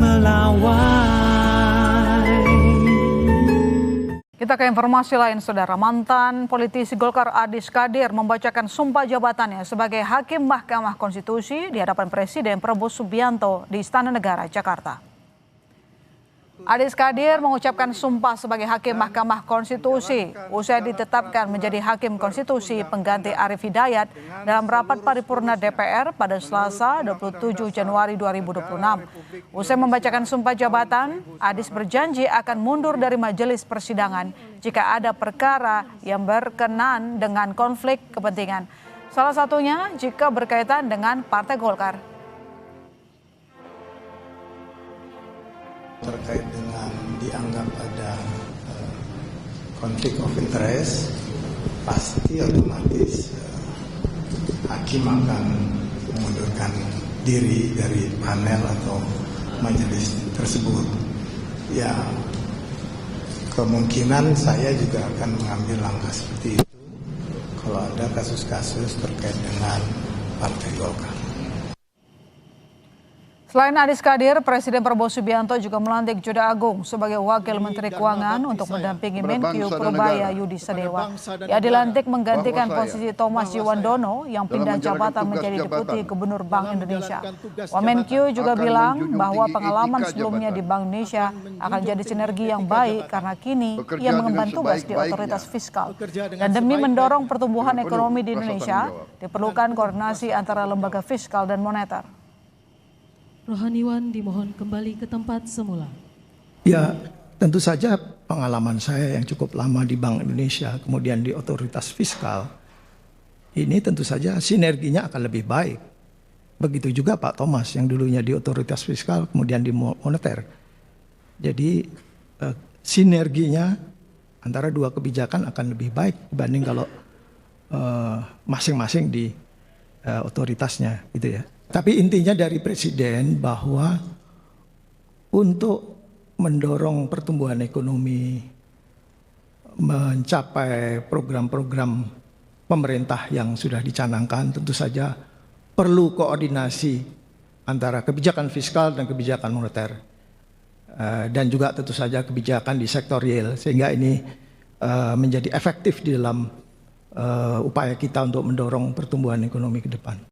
melawai. Kita ke informasi lain, saudara. Mantan politisi Golkar Adis Kadir membacakan sumpah jabatannya sebagai Hakim Mahkamah Konstitusi di hadapan Presiden Prabowo Subianto di Istana Negara, Jakarta. Adis Kadir mengucapkan sumpah sebagai Hakim Mahkamah Konstitusi usai ditetapkan menjadi Hakim Konstitusi pengganti Arief Hidayat dalam rapat paripurna DPR pada Selasa 27 Januari 2026. Usai membacakan sumpah jabatan, Adis berjanji akan mundur dari majelis persidangan jika ada perkara yang berkenan dengan konflik kepentingan. Salah satunya jika berkaitan dengan Partai Golkar. Terkait dengan dianggap ada konflik of interest, pasti otomatis hakim akan mengundurkan diri dari panel atau majelis tersebut. Ya, kemungkinan saya juga akan mengambil langkah seperti itu kalau ada kasus-kasus terkait dengan Partai Golkar. Selain Adis Kadir, Presiden Prabowo Subianto juga melantik Juda Agung sebagai Wakil Menteri Keuangan untuk mendampingi Menkyu Purbaya Yudi Sadewa. Ia dilantik menggantikan posisi Thomas Jiwandono yang pindah jabatan menjadi Deputi Gubernur Bank Indonesia. Wamenkyu juga bilang bahwa pengalaman sebelumnya di Bank Indonesia akan jadi sinergi yang baik karena kini ia mengemban tugas di otoritas fiskal. Dan demi mendorong pertumbuhan ekonomi di Indonesia, diperlukan koordinasi antara lembaga fiskal dan moneter. Rohaniwan dimohon kembali ke tempat semula. Ya, tentu saja pengalaman saya yang cukup lama di Bank Indonesia, kemudian di otoritas fiskal, ini tentu saja sinerginya akan lebih baik. Begitu juga Pak Thomas yang dulunya di otoritas fiskal, kemudian di moneter. Jadi sinerginya antara dua kebijakan akan lebih baik dibanding kalau masing-masing di otoritasnya, gitu ya. Tapi intinya dari Presiden bahwa untuk mendorong pertumbuhan ekonomi, mencapai program-program pemerintah yang sudah dicanangkan, tentu saja perlu koordinasi antara kebijakan fiskal dan kebijakan moneter. Dan juga tentu saja kebijakan di sektor real, sehingga ini menjadi efektif di dalam upaya kita untuk mendorong pertumbuhan ekonomi ke depan.